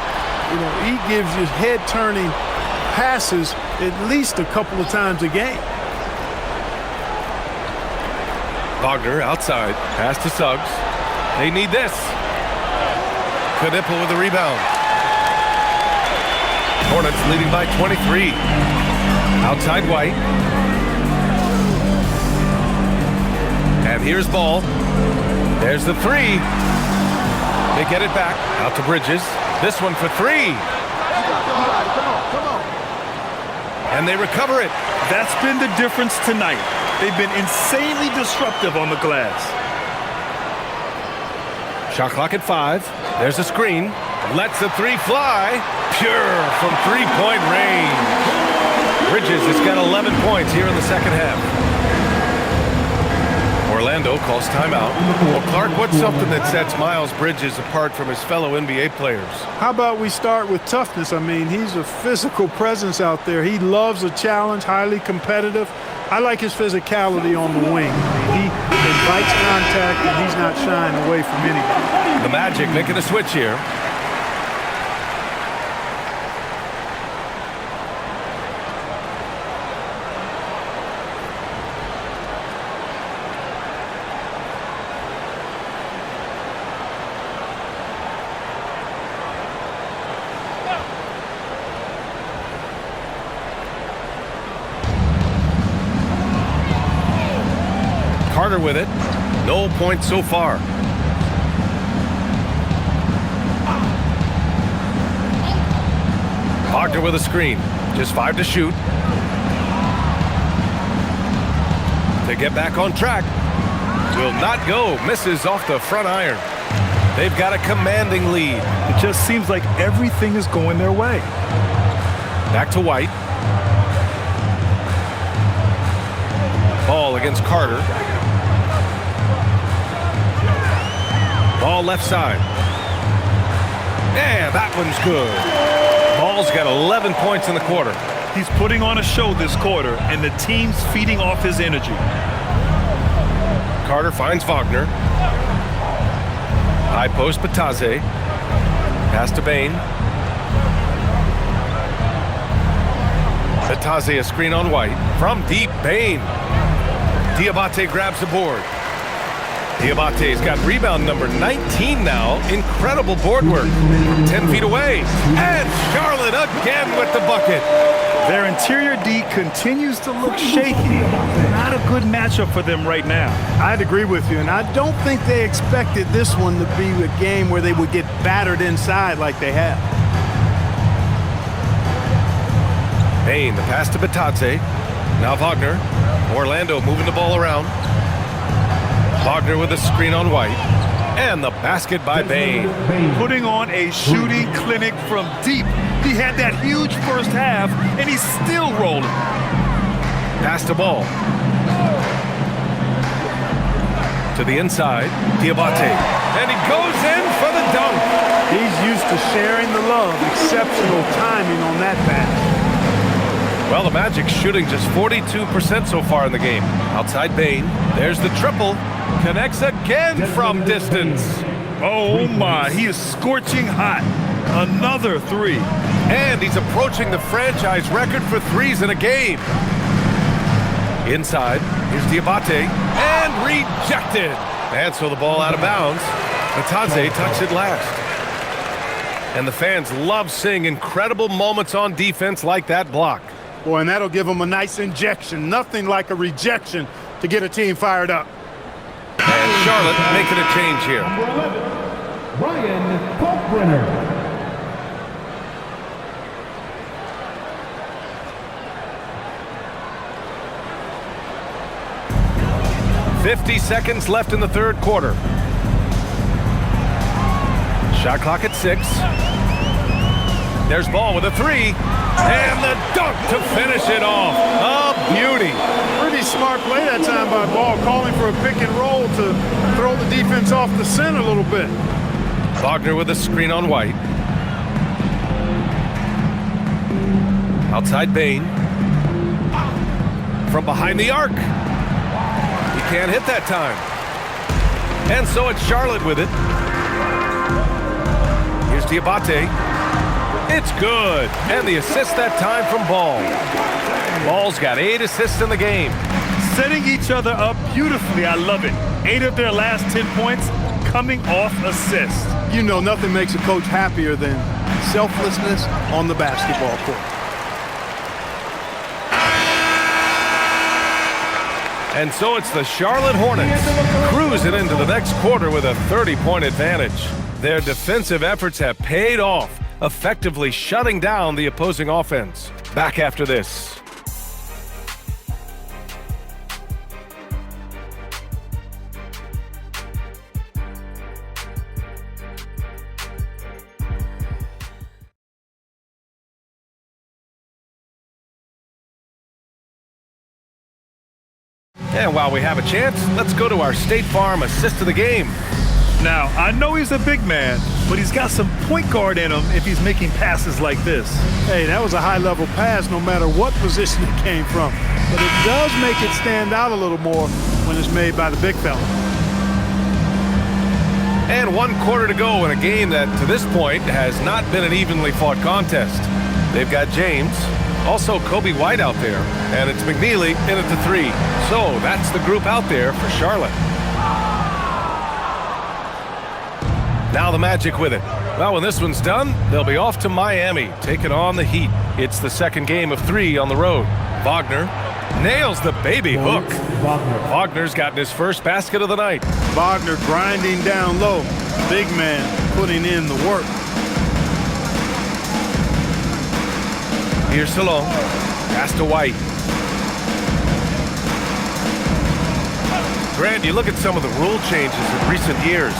You know, he gives you head-turning passes at least a couple of times a game. Wagner outside, pass to Suggs. They need this. Knipple with the rebound. Hornets leading by 23. Outside White. And here's Ball. There's the three. They get it back. Out to Bridges. This one for three. And they recover it. That's been the difference tonight. They've been insanely disruptive on the glass. Shot clock at 5. There's a screen. Lets the three fly. Pure from three-point range. Bridges has got 11 points here in the second half. Orlando calls timeout. Well, Clark, what's something that sets Miles Bridges apart from his fellow NBA players? How about we start with toughness? I mean, he's a physical presence out there. He loves a challenge, highly competitive. I like his physicality on the wing. He invites contact, and he's not shying away from anybody. The Magic making a switch here. Carter with it. No points so far. Wagner with a screen. Just 5 to shoot. To get back on track. Will not go. Misses off the front iron. They've got a commanding lead. It just seems like everything is going their way. Back to White. Ball against Carter. Ball left side. Yeah, that one's good. Ball's got 11 points in the quarter. He's putting on a show this quarter, and the team's feeding off his energy. Carter finds Wagner. High post, Batadze. Pass to Bain. Batadze, a screen on White. From deep, Bain. Diabate grabs the board. Diabate's got rebound number 19 now. Incredible board work. 10 feet away. And Charlotte again with the bucket. Their interior D continues to look shaky. Not a good matchup for them right now. I'd agree with you, and I don't think they expected this one to be a game where they would get battered inside like they have. Bain, the pass to Batadze. Now Wagner. Orlando moving the ball around. Wagner with a screen on White. And the basket by Bain. Putting on a shooting clinic from deep. He had that huge first half, and he's still rolling. Pass to Ball. To the inside, Diabate. And he goes in for the dunk. He's used to sharing the love. Exceptional timing on that pass. Well, the Magic shooting just 42% so far in the game. Outside Bain. There's the triple. Connects again from distance. Oh my, he is scorching hot. Another three. And he's approaching the franchise record for threes in a game. Inside, here's Diabate, and rejected. And so the ball out of bounds. Matadze touched it last. And the fans love seeing incredible moments on defense like that block. Boy, and that'll give them a nice injection. Nothing like a rejection to get a team fired up. And Charlotte making a change here. Number 11, Ryan Kalkbrenner. 50 seconds left in the third quarter. Shot clock at 6. There's Ball with a 3. And the dunk to finish it off. A beauty. Pretty smart play that time by Ball, calling for a pick and roll to throw the defense off the scent a little bit. Wagner with a screen on White. Outside Bain. From behind the arc. He can't hit that time. And so it's Charlotte with it. Here's Diabate. It's good. And the assist that time from Ball. Ball's got 8 assists in the game. Setting each other up beautifully. I love it. 8 of their last 10 points coming off assists. You know, nothing makes a coach happier than selflessness on the basketball court. And so it's the Charlotte Hornets cruising into the next quarter with a 30-point advantage. Their defensive efforts have paid off, effectively shutting down the opposing offense. Back after this. And while we have a chance, let's go to our State Farm assist of the game. Now, I know he's a big man, but he's got some point guard in him if he's making passes like this. Hey, that was a high-level pass no matter what position it came from. But it does make it stand out a little more when it's made by the big fella. And 1 quarter to go in a game that, to this point, has not been an evenly fought contest. They've got James, also Kobe White out there, and it's McNeely in at the 3. So that's the group out there for Charlotte. Now the Magic with it. Well, when this one's done, they'll be off to Miami, taking on the Heat. It's the second game of 3 on the road. Wagner nails the baby hook. Wagner's gotten his first basket of the night. Wagner grinding down low. Big man putting in the work. Here's Salon. Pass to White. Grant, you look at some of the rule changes in recent years.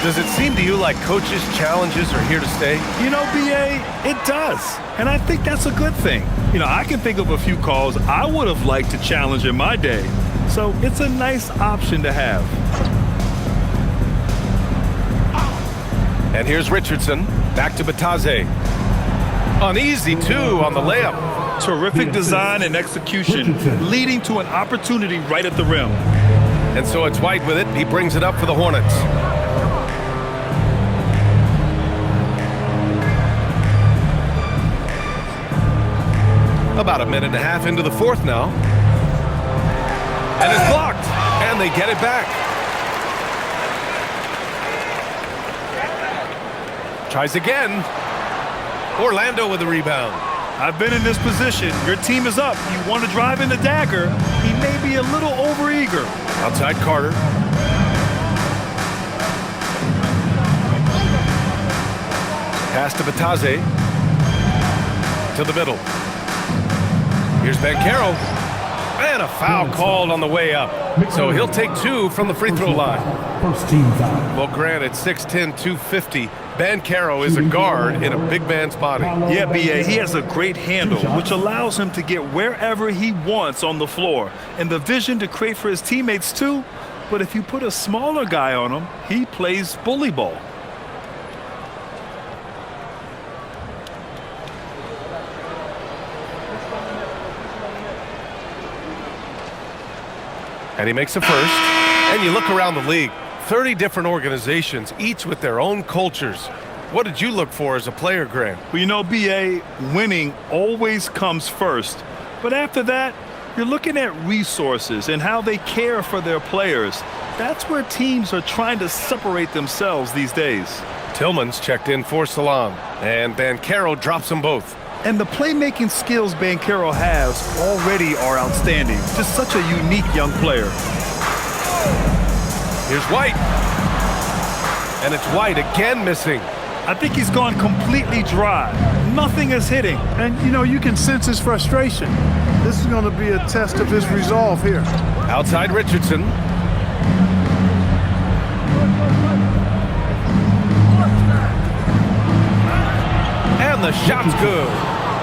Does it seem to you like coaches' challenges are here to stay? You know, B.A., it does. And I think that's a good thing. You know, I can think of a few calls I would have liked to challenge in my day. So it's a nice option to have. And here's Richardson. Back to Batadze. An easy 2 on the layup. Terrific design and execution, leading to an opportunity right at the rim. And so it's White with it. He brings it up for the Hornets. About a minute and a half into the fourth now. And it's blocked. And they get it back. Tries again. Orlando with the rebound. I've been in this position. Your team is up. You want to drive in the dagger. He may be a little overeager. Outside Carter. Pass to Batadze. To the middle. Here's Banchero. And a foul called on the way up. So he'll take 2 from the free throw line. First team foul. Well, granted, 6'10", 250. Banchero is a guard in a big man's body. Yeah, B.A., he has a great handle, which allows him to get wherever he wants on the floor. And the vision to create for his teammates, too. But if you put a smaller guy on him, he plays bully ball. And he makes a first. And you look around the league, 30 different organizations, each with their own cultures. What did you look for as a player, Grant? Well, you know, B.A., winning always comes first. But after that, you're looking at resources and how they care for their players. That's where teams are trying to separate themselves these days. Tillman's checked in for Salam, and Banchero drops them both. And the playmaking skills Banchero has already are outstanding. Just such a unique young player. Here's White. And it's White again missing. I think he's gone completely dry. Nothing is hitting. And, you know, you can sense his frustration. This is going to be a test of his resolve here. Outside Richardson. And the shot's good.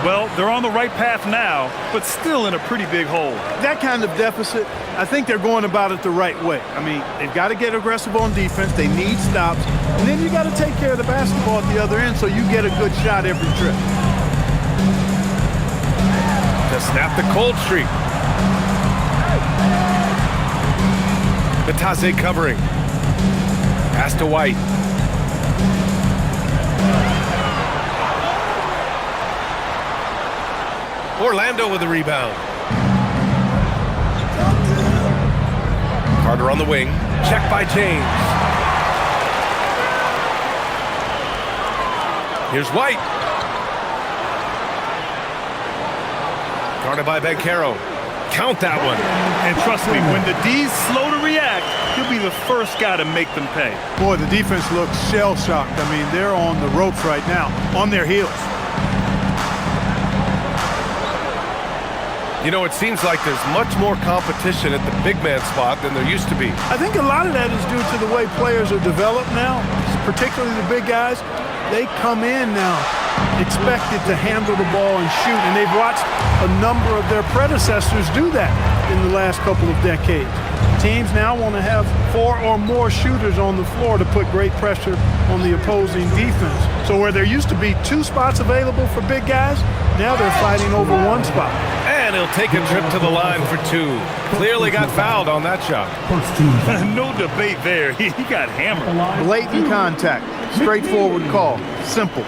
Well, they're on the right path now, but still in a pretty big hole. That kind of deficit, I think they're going about it the right way. I mean, they've got to get aggressive on defense. They need stops. And then you got to take care of the basketball at the other end so you get a good shot every trip. To snap the cold streak. Batase covering. Pass to White. Orlando with the rebound. Carter on the wing. Check by James. Here's White. Guarded by Banchero. Count that one. And trust me, when the D's slow to react, he'll be the first guy to make them pay. Boy, the defense looks shell-shocked. I mean, they're on the ropes right now, on their heels. You know, it seems like there's much more competition at the big man spot than there used to be. I think a lot of that is due to the way players are developed now, particularly the big guys. They come in now expected to handle the ball and shoot, and they've watched a number of their predecessors do that in the last couple of decades. Teams now want to have 4 or more shooters on the floor to put great pressure on the opposing defense. So where there used to be 2 spots available for big guys, now they're fighting over 1 spot. And he'll take a trip to the line for 2. Clearly got fouled on that shot. No debate there. He got hammered. Blatant contact. Straightforward call. Simple.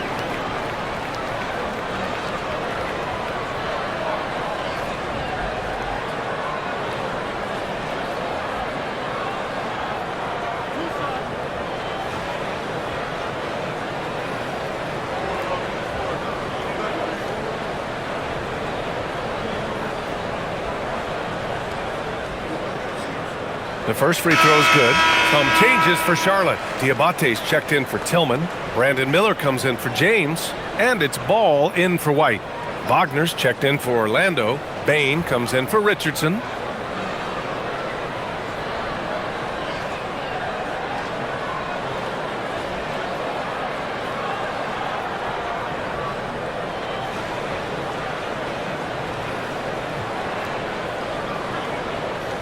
The first free throw is good. Some changes for Charlotte. Diabate's checked in for Tillman. Brandon Miller comes in for James. And it's Ball in for White. Wagner's checked in for Orlando. Bain comes in for Richardson.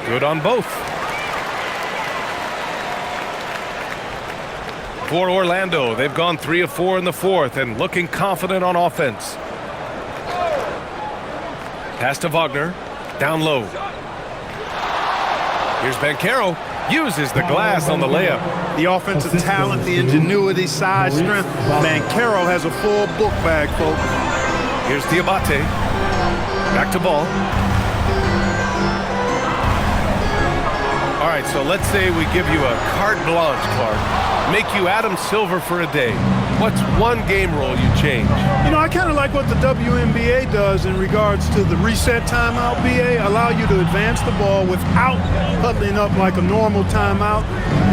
Good on both. For Orlando, they've gone 3 of 4 in the fourth and looking confident on offense. Pass to Wagner, down low. Here's Banchero, uses the glass on the layup. The offensive talent, the ingenuity, size, strength. Banchero has a full book bag, folks. Here's Diabate, back to Ball. All right, so let's say we give you a carte blanche, Clark. Make you Adam Silver for a day. What's one game rule you change? You know, I kind of like what the WNBA does in regards to the reset timeout, BA. Allow you to advance the ball without huddling up like a normal timeout.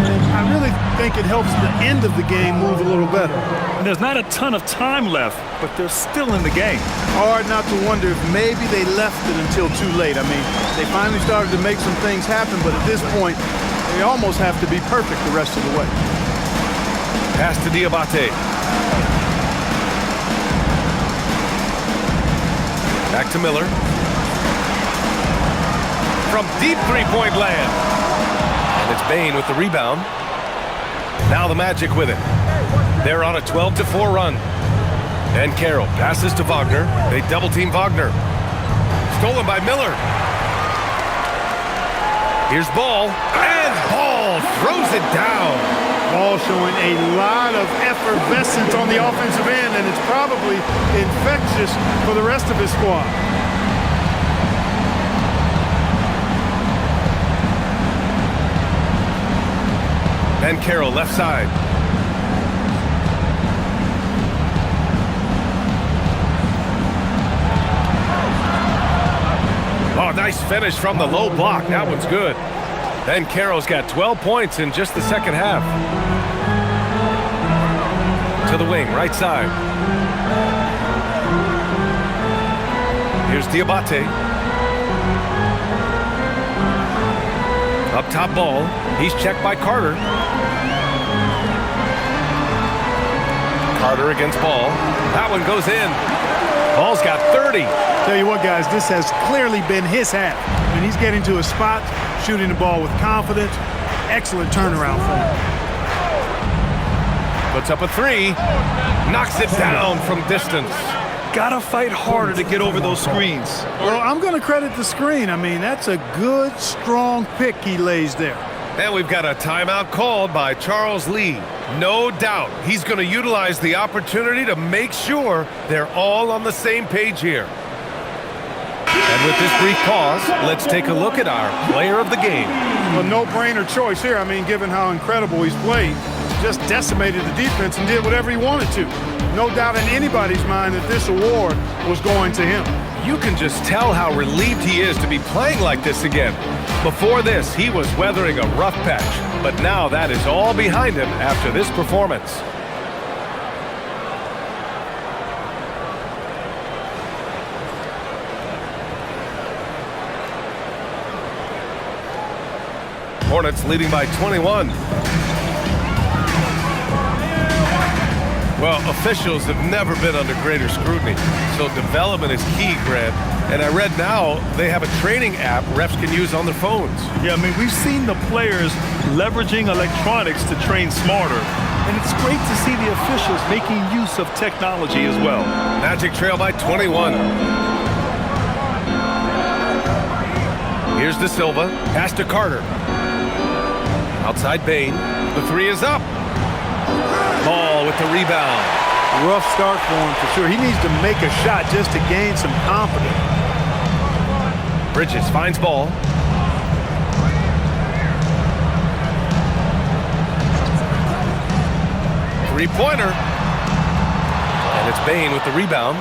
And I really think it helps the end of the game move a little better. And there's not a ton of time left, but they're still in the game. Hard not to wonder if maybe they left it until too late. I mean, they finally started to make some things happen, but at this point, they almost have to be perfect the rest of the way. Pass to Diabate. Back to Miller. From deep three-point land. And it's Bain with the rebound. Now the Magic with it. They're on a 12-4 run. And Carroll passes to Wagner. They double-team Wagner. Stolen by Miller. Here's Ball. And Ball throws it down. Ball showing a lot of effervescence on the offensive end, and it's probably infectious for the rest of his squad. Ben Carroll left side. Oh, nice finish from the low block. That one's good. Ben Carroll's got 12 points in just the second half. To the wing, right side. Here's Diabate. Up top ball. He's checked by Carter. Carter against Ball. That one goes in. Ball's got 30. Tell you what, guys, this has clearly been his half. And he's getting to a spot, shooting the ball with confidence. Excellent turnaround for him. Puts up a three. Knocks it down from distance. Gotta fight harder to get over those screens. Well, I'm going to credit the screen. I mean, that's a good, strong pick he lays there. And we've got a timeout called by Charles Lee. No doubt he's going to utilize the opportunity to make sure they're all on the same page here. And with this brief pause, let's take a look at our player of the game. A no-brainer choice here. I mean, given how incredible he's played, just decimated the defense and did whatever he wanted to. No doubt in anybody's mind that this award was going to him. You can just tell how relieved he is to be playing like this again. Before this, he was weathering a rough patch, but now that is all behind him after this performance. Hornets leading by 21. Well, officials have never been under greater scrutiny, so development is key, Grant. And I read now they have a training app refs can use on their phones. Yeah, I mean, we've seen the players leveraging electronics to train smarter, and it's great to see the officials making use of technology as well. Magic trail by 21. Here's De Silva, pass to Carter. Outside Bain, the three is up. Ball with the rebound. Rough start for him for sure. He needs to make a shot just to gain some confidence. Bridges finds Ball. Three-pointer. And it's Bain with the rebound.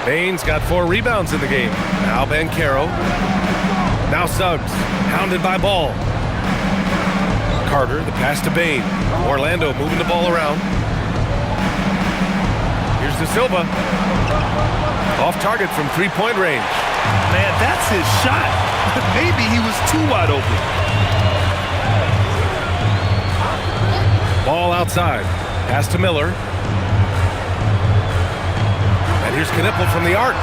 Bain's got 4 rebounds in the game. Now Banchero. Now Suggs, hounded by Ball. Carter, the pass to Bain. Orlando moving the ball around. Here's De Silva. Off target from three-point range. Man, that's his shot. Maybe he was too wide open. Ball outside. Pass to Miller. And here's Knipple from the arc.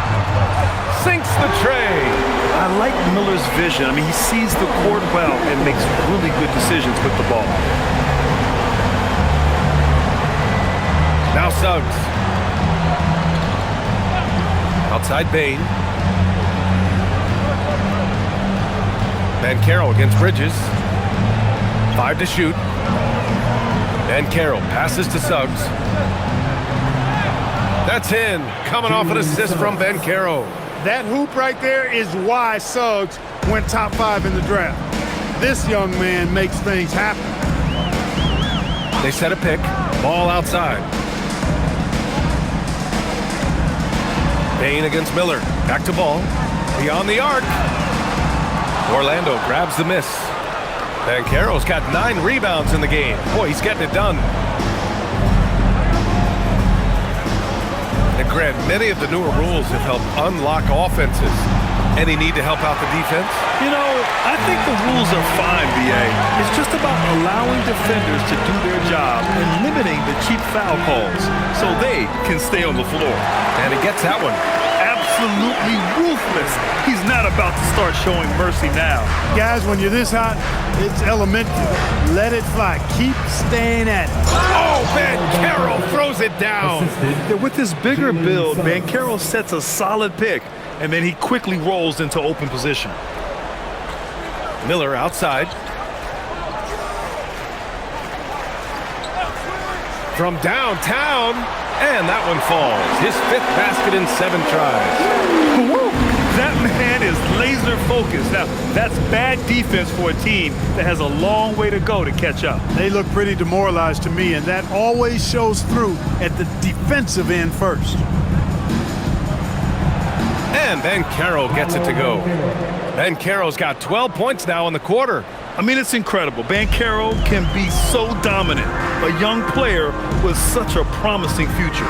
Sinks the tray. I like Miller's vision. I mean, he sees the court well and makes really good decisions with the ball. Now Suggs. Outside Bain. Banchero against Bridges. 5 to shoot. Banchero passes to Suggs. That's in. Coming off an assist from Banchero. That hoop right there is why Suggs went top 5 in the draft. This young man makes things happen. They set a pick. Ball outside. Bain against Miller. Back to Ball. Beyond the arc. Orlando grabs the miss. Banchero's got 9 rebounds in the game. Boy, he's getting it done. And Grant, many of the newer rules have helped unlock offenses. Any need to help out the defense? You know, I think the rules are fine, B.A. It's just about allowing defenders to do their job and limiting the cheap foul calls so they can stay on the floor. And he gets that one. Absolutely ruthless. He's not about to start showing mercy now. Guys, when you're this hot, it's elementary. Let it fly. Keep staying at it. Oh, Banchero throws it down. Yeah, with this bigger build, Banchero sets a solid pick, and then he quickly rolls into open position. Miller outside. from downtown, and that one falls. His 5th basket in 7 tries. Woo! That man is laser focused. Now, that's bad defense for a team that has a long way to go to catch up. They look pretty demoralized to me, and that always shows through at the defensive end first. And Banchero gets it to go. Banchero's got 12 points now in the quarter. I mean, it's incredible. Banchero can be so dominant. A young player with such a promising future.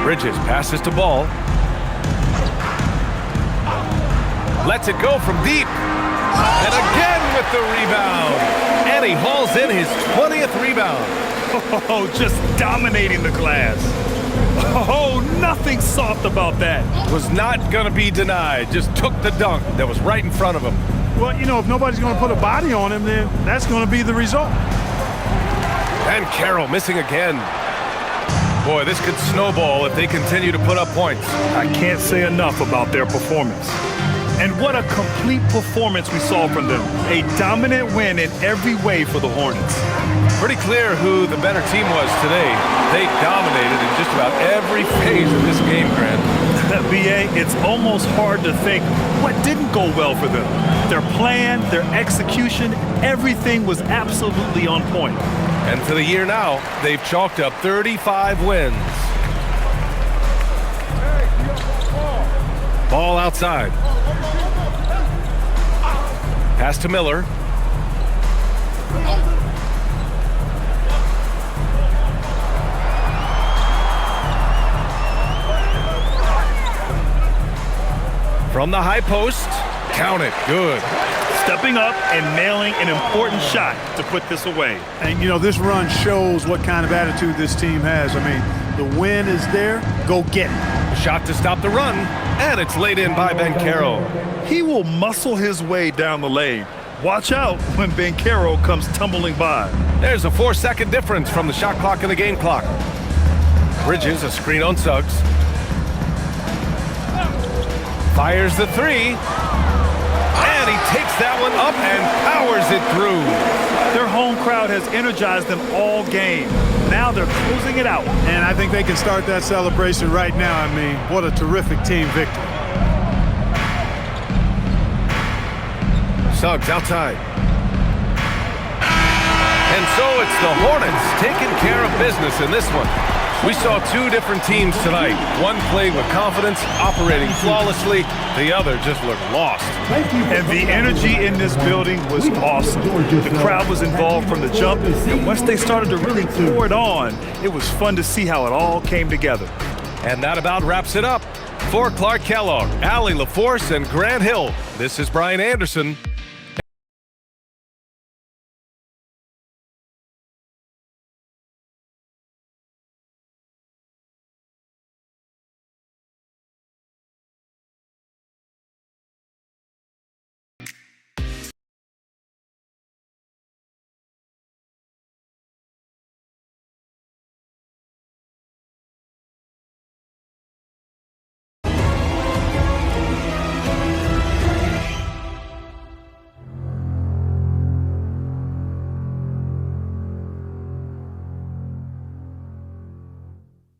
Bridges passes to Ball. Lets it go from deep. And again with the rebound. And he hauls in his 20th rebound. Oh, just dominating the glass. Oh, nothing soft about that. Was not going to be denied. Just took the dunk that was right in front of him. Well, you know, if nobody's going to put a body on him, then that's going to be the result. Banchero missing again. Boy, this could snowball if they continue to put up points. I can't say enough about their performance. And what a complete performance we saw from them. A dominant win in every way for the Hornets. Pretty clear who the better team was today. They dominated in just about every phase of this game, Grant. BA, it's almost hard to think what didn't go well for them. Their plan, their execution, everything was absolutely on point. And for the year now, they've chalked up 35 wins. Ball outside. Pass to Miller. From the high post, count it, good. Stepping up and nailing an important shot to put this away. And, you know, this run shows what kind of attitude this team has. I mean, the win is there, go get it. Shot to stop the run, and it's laid in by Banchero. He will muscle his way down the lane. Watch out when Banchero comes tumbling by. There's a 4-second difference from the shot clock and the game clock. Bridges, a screen on Suggs. Fires the 3. And he takes that one up and powers it through. Their home crowd has energized them all game. Now they're closing it out. And I think they can start that celebration right now. I mean, what a terrific team victory. Suggs outside. And so it's the Hornets taking care of business in this one. We saw 2 different teams tonight. One played with confidence, operating flawlessly. The other just looked lost. And the energy in this building was awesome. The crowd was involved from the jump, and once they started to really pour it on, it was fun to see how it all came together. And that about wraps it up. For Clark Kellogg, Allie LaForce, and Grant Hill, this is Brian Anderson.